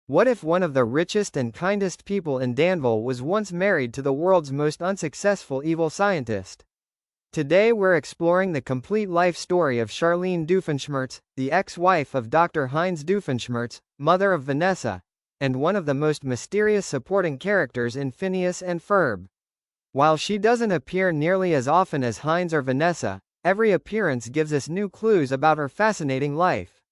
What if one of the richest and kindest people in Danville was once married to the world's most unsuccessful evil scientist? Today we're exploring the complete life story of Charlene Doofenshmirtz, the ex-wife of Dr. Heinz Doofenshmirtz, mother of Vanessa, and one of the most mysterious supporting characters in Phineas and Ferb. While she doesn't appear nearly as often as Heinz or Vanessa, every appearance gives us new clues about her fascinating life.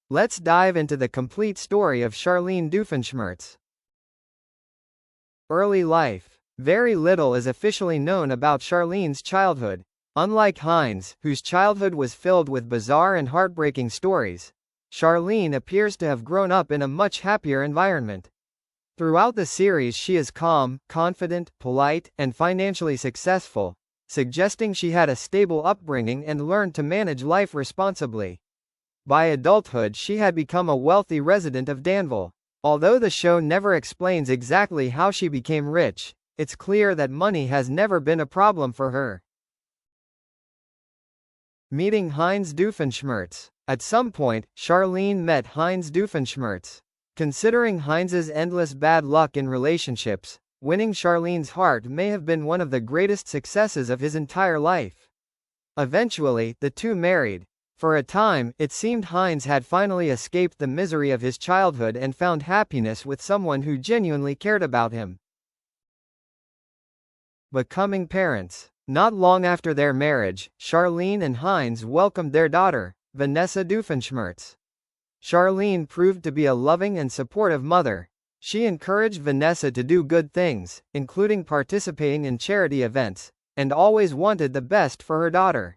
Let's dive into the complete story of Charlene Doofenshmirtz. Early life. Very little is officially known about Charlene's childhood. Unlike Heinz, whose childhood was filled with bizarre and heartbreaking stories, Charlene appears to have grown up in a much happier environment. Throughout the series she is calm, confident, polite, and financially successful, suggesting she had a stable upbringing and learned to manage life responsibly. By adulthood she had become a wealthy resident of Danville. Although the show never explains exactly how she became rich, it's clear that money has never been a problem for her. Meeting Heinz Doofenshmirtz. At some point, Charlene met Heinz Doofenshmirtz. Considering Heinz's endless bad luck in relationships, winning Charlene's heart may have been one of the greatest successes of his entire life. Eventually, the two married. For a time, it seemed Heinz had finally escaped the misery of his childhood and found happiness with someone who genuinely cared about him. Becoming parents. Not long after their marriage, Charlene and Heinz welcomed their daughter, Vanessa Doofenshmirtz. Charlene proved to be a loving and supportive mother. She encouraged Vanessa to do good things, including participating in charity events, and always wanted the best for her daughter.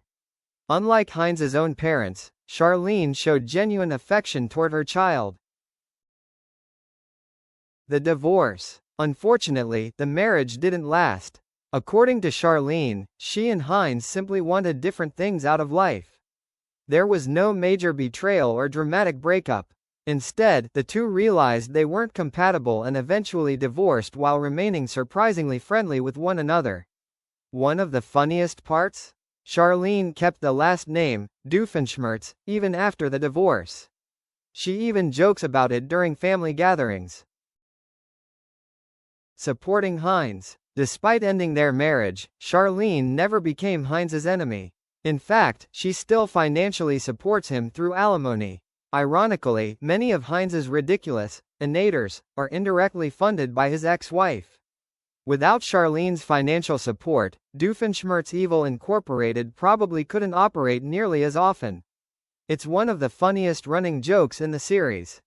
Unlike Heinz's own parents, Charlene showed genuine affection toward her child. The divorce. Unfortunately, the marriage didn't last. According to Charlene, she and Heinz simply wanted different things out of life. There was no major betrayal or dramatic breakup. Instead, the two realized they weren't compatible and eventually divorced while remaining surprisingly friendly with one another. One of the funniest parts? Charlene kept the last name, Doofenshmirtz, even after the divorce. She even jokes about it during family gatherings. Supporting Heinz. Despite ending their marriage, Charlene never became Heinz's enemy. In fact, she still financially supports him through alimony. Ironically, many of Heinz's ridiculous inators are indirectly funded by his ex-wife. Without Charlene's financial support, Doofenshmirtz Evil Incorporated probably couldn't operate nearly as often. It's one of the funniest running jokes in the series.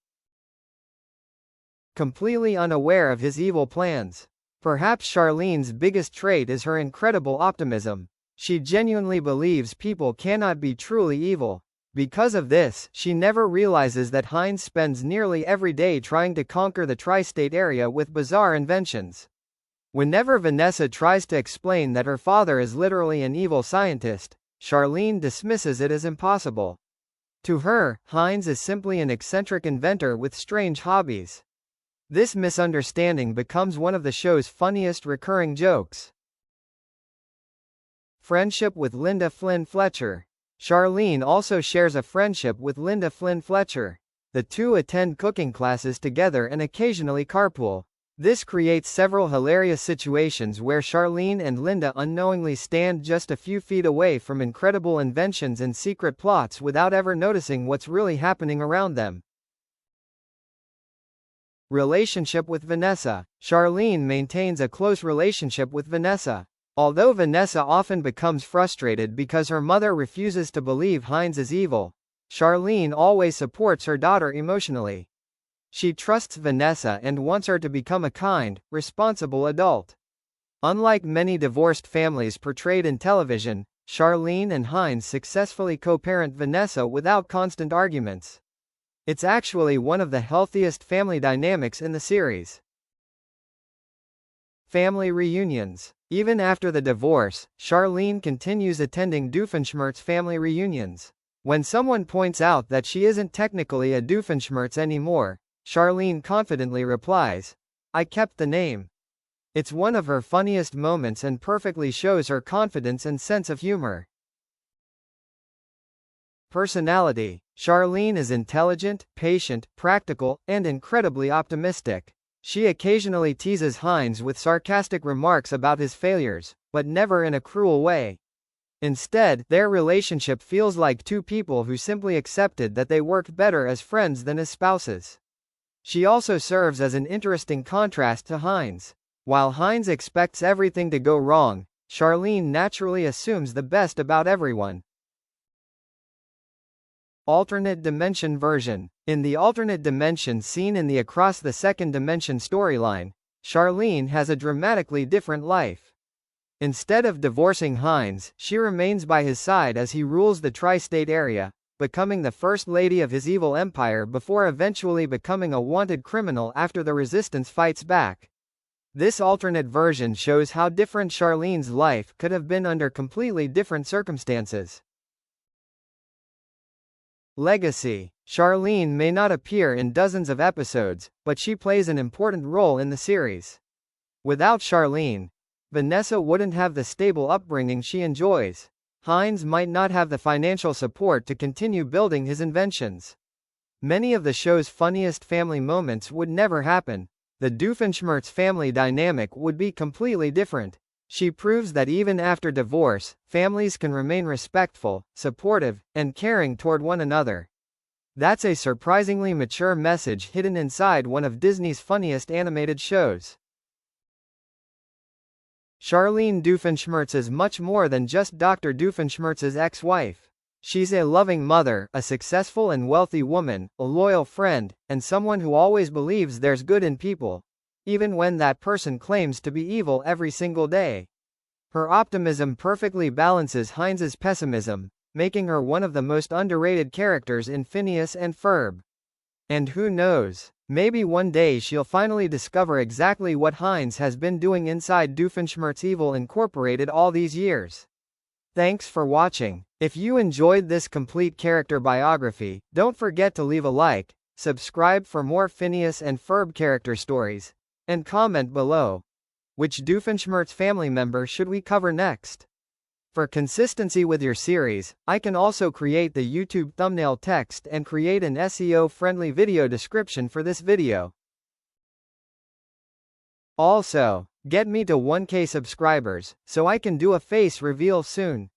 Completely unaware of his evil plans. Perhaps Charlene's biggest trait is her incredible optimism. She genuinely believes people cannot be truly evil. Because of this, she never realizes that Heinz spends nearly every day trying to conquer the tri-state area with bizarre inventions. Whenever Vanessa tries to explain that her father is literally an evil scientist, Charlene dismisses it as impossible. To her, Heinz is simply an eccentric inventor with strange hobbies. This misunderstanding becomes one of the show's funniest recurring jokes. Friendship with Linda Flynn-Fletcher. Charlene also shares a friendship with Linda Flynn-Fletcher. The two attend cooking classes together and occasionally carpool. This creates several hilarious situations where Charlene and Linda unknowingly stand just a few feet away from incredible inventions and secret plots without ever noticing what's really happening around them. Relationship with Vanessa. Charlene maintains a close relationship with Vanessa. Although Vanessa often becomes frustrated because her mother refuses to believe Heinz is evil, Charlene always supports her daughter emotionally. She trusts Vanessa and wants her to become a kind, responsible adult. Unlike many divorced families portrayed in television, Charlene and Heinz successfully co-parent Vanessa without constant arguments. It's actually one of the healthiest family dynamics in the series. Family reunions. Even after the divorce, Charlene continues attending Doofenshmirtz family reunions. When someone points out that she isn't technically a Doofenshmirtz anymore, Charlene confidently replies, "I kept the name." It's one of her funniest moments and perfectly shows her confidence and sense of humor. Personality. Charlene is intelligent, patient, practical, and incredibly optimistic. She occasionally teases Heinz with sarcastic remarks about his failures, but never in a cruel way. Instead, their relationship feels like two people who simply accepted that they worked better as friends than as spouses. She also serves as an interesting contrast to Heinz. While Heinz expects everything to go wrong, Charlene naturally assumes the best about everyone. Alternate dimension version. In the alternate dimension scene in the Across the Second Dimension storyline, Charlene has a dramatically different life. Instead of divorcing Heinz, she remains by his side as he rules the tri-state area, becoming the first lady of his evil empire before eventually becoming a wanted criminal after the resistance fights back. This alternate version shows how different Charlene's life could have been under completely different circumstances. Legacy. Charlene may not appear in dozens of episodes, but she plays an important role in the series. Without Charlene, Vanessa wouldn't have the stable upbringing she enjoys. Heinz might not have the financial support to continue building his inventions. Many of the show's funniest family moments would never happen. The Doofenshmirtz family dynamic would be completely different. She proves that even after divorce, families can remain respectful, supportive, and caring toward one another. That's a surprisingly mature message hidden inside one of Disney's funniest animated shows. Charlene Doofenshmirtz is much more than just Dr. Doofenshmirtz's ex-wife. She's a loving mother, a successful and wealthy woman, a loyal friend, and someone who always believes there's good in people, even when that person claims to be evil every single day. Her optimism perfectly balances Heinz's pessimism, making her one of the most underrated characters in Phineas and Ferb. And who knows, maybe one day she'll finally discover exactly what Heinz has been doing inside Doofenshmirtz Evil Incorporated all these years. Thanks for watching. If you enjoyed this complete character biography, don't forget to leave a like, subscribe for more Phineas and Ferb character stories, and comment below. Which Doofenshmirtz family member should we cover next? For consistency with your series, I can also create the YouTube thumbnail text and create an SEO-friendly video description for this video. Also, get me to 1K subscribers, so I can do a face reveal soon.